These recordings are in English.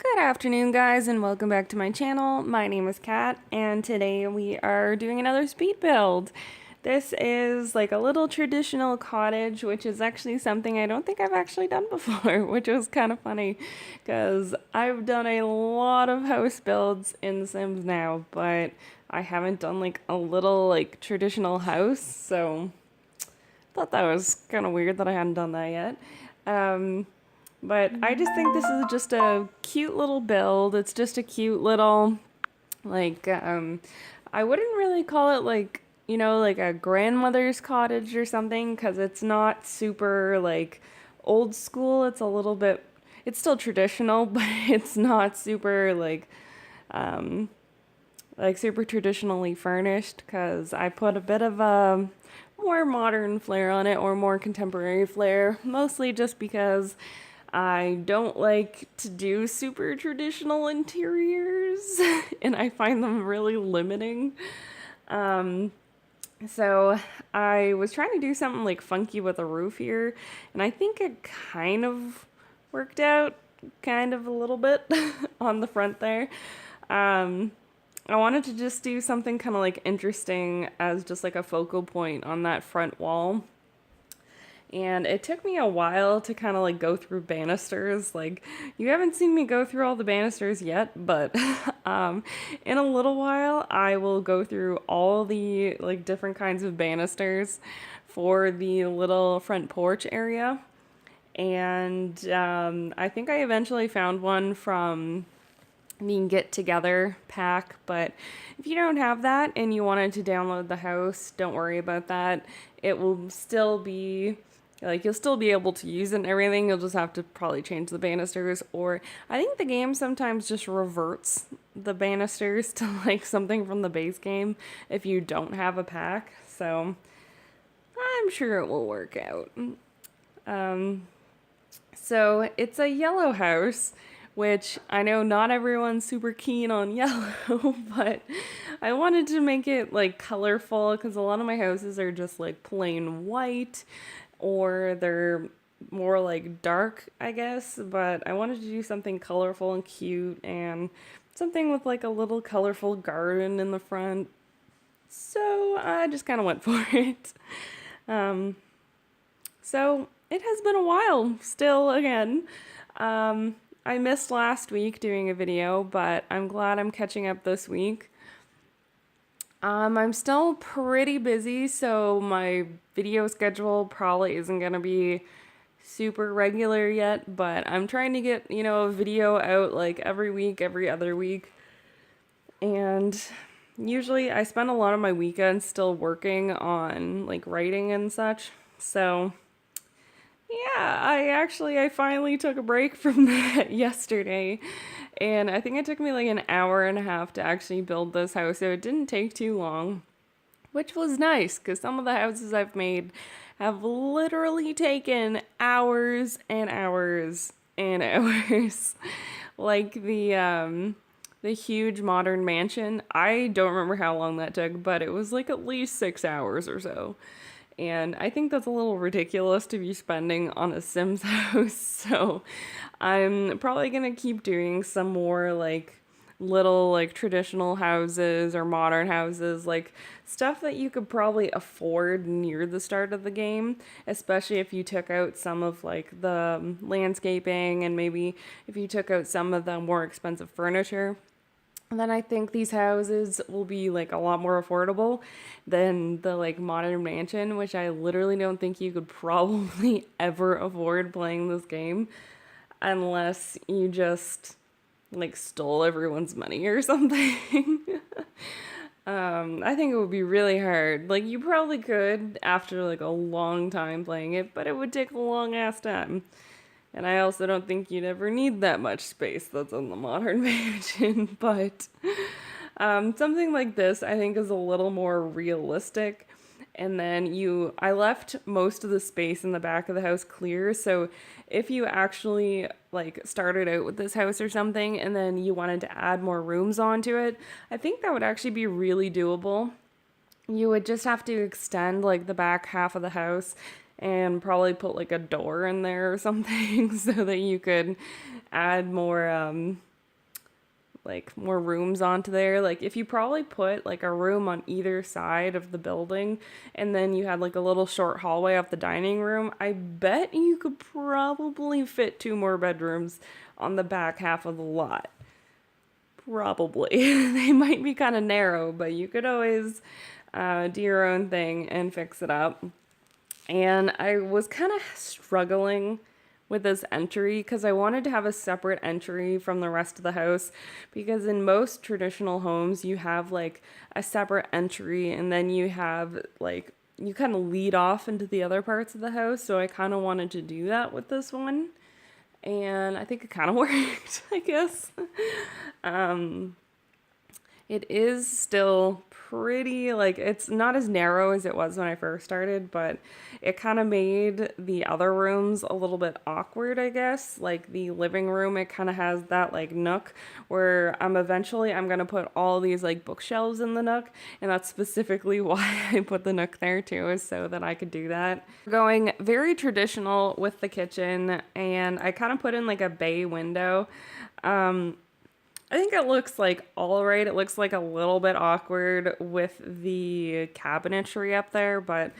Good afternoon, guys, and welcome back to my channel. My name is Kat, and today we are doing another speed build. This is like a little traditional cottage, which is actually something I don't think I've actually done before, which was kind of funny because I've done a lot of house builds in The Sims now, but I haven't done like a little like traditional house, so I thought that was kind of weird that I hadn't done that yet. Um, but I just think this is just a cute little build. It's just a cute little, like, I wouldn't really call it like, like a grandmother's cottage or something, because it's not super, like, old school. It's a little bit, it's still traditional, but it's not super, like super traditionally furnished, because I put a bit of a more modern flair on it, or more contemporary flair, mostly just because I don't like to do super traditional interiors and I find them really limiting. Um, so I was trying to do something like funky with a roof here, and I think it kind of worked out, kind of a little bit on the front there. Um, I wanted to just do something kind of like interesting as just like a focal point on that front wall. And it took me a while to kind of like go through banisters. Like, you haven't seen me go through all the banisters yet, but in a little while, I will go through all the like different kinds of banisters for the little front porch area. And I think I eventually found one from the Get Together pack, but if you don't have that and you wanted to download the house, don't worry about that. It will still be like, you'll still be able to use it and everything. You'll just have to probably change the banisters, or I think the game sometimes just reverts the banisters to like something from the base game if you don't have a pack. So I'm sure it will work out. Um, so it's a yellow house, which I know not everyone's super keen on yellow, but I wanted to make it like colorful because a lot of my houses are just like plain white, or they're more like dark, I guess. But I wanted to do something colorful and cute, and something with like a little colorful garden in the front. So I just kind of went for it. Um, so it has been a while still again. I missed last week doing a video, but I'm glad I'm catching up this week. I'm still pretty busy, so my video schedule probably isn't going to be super regular yet, but I'm trying to get, a video out like every week, every other week. And usually I spend a lot of my weekends still working on like writing and such. So yeah, I finally took a break from that yesterday, and I think it took me like an hour and a half to actually build this house, so it didn't take too long, which was nice because some of the houses I've made have literally taken hours and hours and hours. Like the huge modern mansion. I don't remember how long that took, but it was like at least 6 hours or so. And I think that's a little ridiculous to be spending on a Sims house. So I'm probably going to keep doing some more like little like traditional houses or modern houses, like stuff that you could probably afford near the start of the game, especially if you took out some of like the landscaping, and maybe if you took out some of the more expensive furniture. Then I think these houses will be like a lot more affordable than the like modern mansion, which I literally don't think you could probably ever afford playing this game unless you just like stole everyone's money or something. I think it would be really hard. Like, you probably could after like a long time playing it, but it would take a long ass time. And I also don't think you'd ever need that much space that's in the modern mansion. But something like this, I think, is a little more realistic. And then I left most of the space in the back of the house clear. So if you actually like started out with this house or something, and then you wanted to add more rooms onto it, I think that would actually be really doable. You would just have to extend like the back half of the house and probably put like a door in there or something so that you could add more like more rooms onto there. Like if you probably put like a room on either side of the building and then you had like a little short hallway off the dining room, I bet you could probably fit two more bedrooms on the back half of the lot. Probably. They might be kind of narrow, but you could always do your own thing and fix it up. And I was kind of struggling with this entry because I wanted to have a separate entry from the rest of the house, because in most traditional homes you have like a separate entry and then you have like you kind of lead off into the other parts of the house. So I kind of wanted to do that with this one, and I think it kind of worked, I guess. It is still pretty, like, it's not as narrow as it was when I first started, but it kind of made the other rooms a little bit awkward, I guess. Like the living room, it kind of has that like nook where eventually I'm gonna put all these like bookshelves in the nook, and that's specifically why I put the nook there too, is so that I could do that. Going very traditional with the kitchen, and I kind of put in like a bay window. I think it looks like all right. It looks like a little bit awkward with the cabinetry up there, but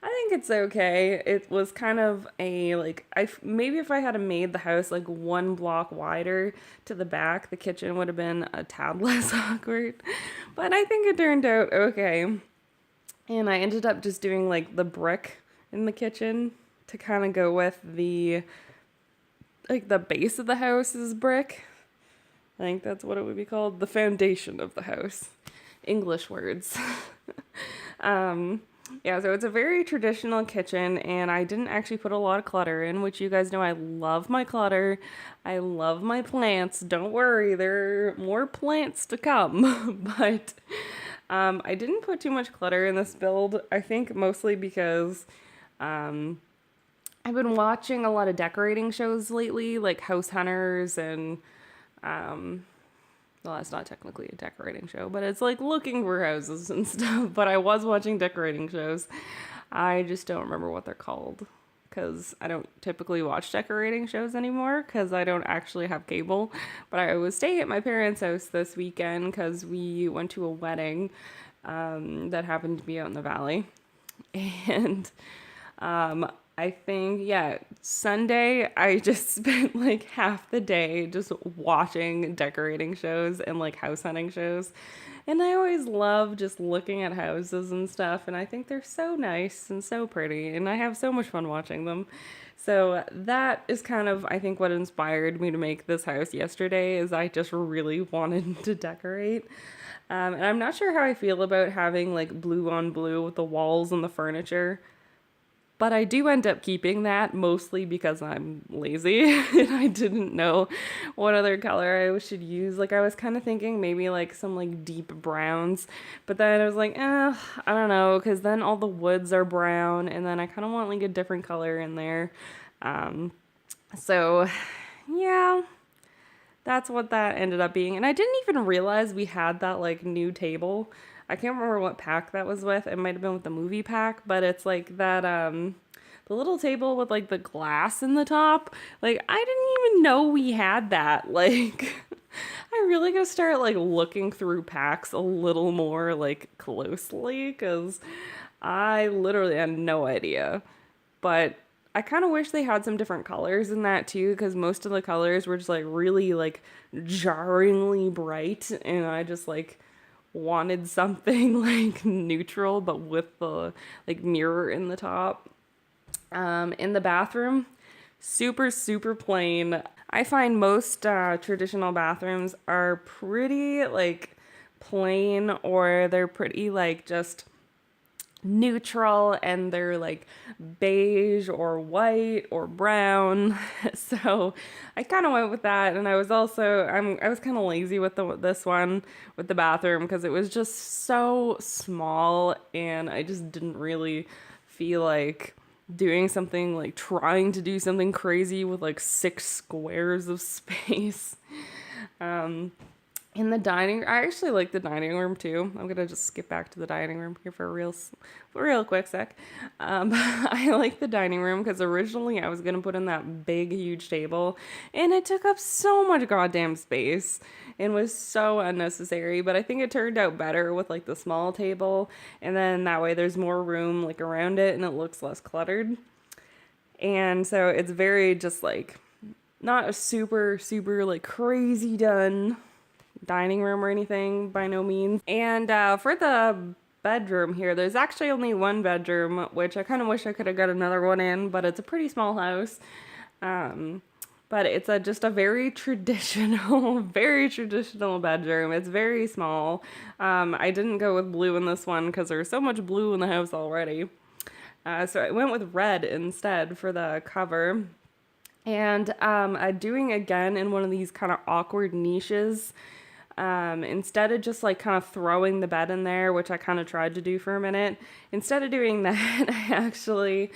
I think it's okay. It was kind of a like maybe if I had made the house like one block wider to the back, the kitchen would have been a tad less awkward. But I think it turned out okay. And I ended up just doing like the brick in the kitchen to kind of go with the like the base of the house is brick. I think that's what it would be called. The foundation of the house. English words. Yeah, so it's a very traditional kitchen, and I didn't actually put a lot of clutter in, which you guys know I love my clutter. I love my plants. Don't worry, there are more plants to come. But I didn't put too much clutter in this build. I think mostly because I've been watching a lot of decorating shows lately, like House Hunters and well, that's not technically a decorating show, but it's like looking for houses and stuff. But I was watching decorating shows. I just don't remember what they're called because I don't typically watch decorating shows anymore because I don't actually have cable. But I was staying at my parents' house this weekend because we went to a wedding that happened to be out in the valley. And I think, yeah, Sunday I just spent like half the day just watching decorating shows and like house hunting shows. And I always love just looking at houses and stuff. And I think they're so nice and so pretty. And I have so much fun watching them. So that is kind of, I think, what inspired me to make this house yesterday is I just really wanted to decorate. And I'm not sure how I feel about having like blue on blue with the walls and the furniture. But I do end up keeping that mostly because I'm lazy and I didn't know what other color I should use. Like I was kind of thinking maybe like some like deep browns, but then I was like, I don't know, because then all the woods are brown and then I kind of want like a different color in there. So yeah, that's what that ended up being. And I didn't even realize we had that like new table. I can't remember what pack that was with. It might have been with the movie pack, but it's like that the little table with like the glass in the top. Like I didn't even know we had that. Like I really gotta start like looking through packs a little more like closely because I literally had no idea. But I kind of wish they had some different colors in that too, because most of the colors were just like really like jarringly bright, and I just like wanted something like neutral but with the like mirror in the top. In the bathroom, super plain. I find most traditional bathrooms are pretty like plain, or they're pretty like just neutral, and they're like beige or white or brown. So I kind of went with that, and I was also I was kind of lazy with this one with the bathroom because it was just so small, and I just didn't really feel like doing something like trying to do something crazy with like 6 squares of space. In the dining, I actually like the dining room too. I'm gonna just skip back to the dining room here for a real quick sec. I like the dining room because originally I was gonna put in that big, huge table, and it took up so much goddamn space and was so unnecessary. But I think it turned out better with like the small table, and then that way there's more room like around it, and it looks less cluttered. And so it's very just like not a super like crazy done dining room or anything by no means. And for the bedroom here, there's actually only one bedroom, which I kind of wish I could have got another one in, but it's a pretty small house. Um, but it's just a very traditional, very traditional bedroom. It's very small. I didn't go with blue in this one because there's so much blue in the house already. So I went with red instead for the cover. And doing again in one of these kind of awkward niches. Instead of just like kind of throwing the bed in there, which I kind of tried to do for a minute, instead of doing that, I actually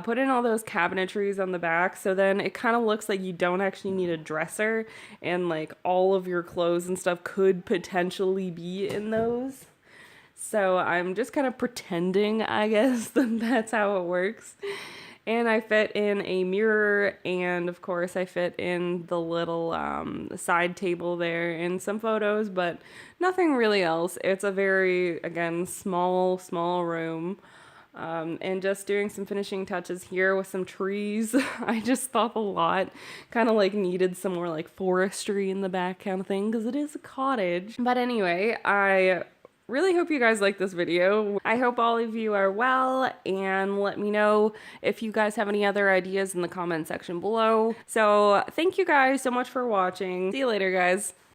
put in all those cabinetries on the back. So then it kind of looks like you don't actually need a dresser, and like all of your clothes and stuff could potentially be in those. So I'm just kind of pretending, I guess, that that's how it works. And I fit in a mirror, and of course I fit in the little side table there and some photos, but nothing really else. It's a very, again, small room. And just doing some finishing touches here with some trees. I just thought the lot kind of like needed some more like forestry in the back kind of thing because it is a cottage. But anyway, I really hope you guys like this video. I hope all of you are well, and let me know if you guys have any other ideas in the comment section below. So thank you guys so much for watching. See you later, guys.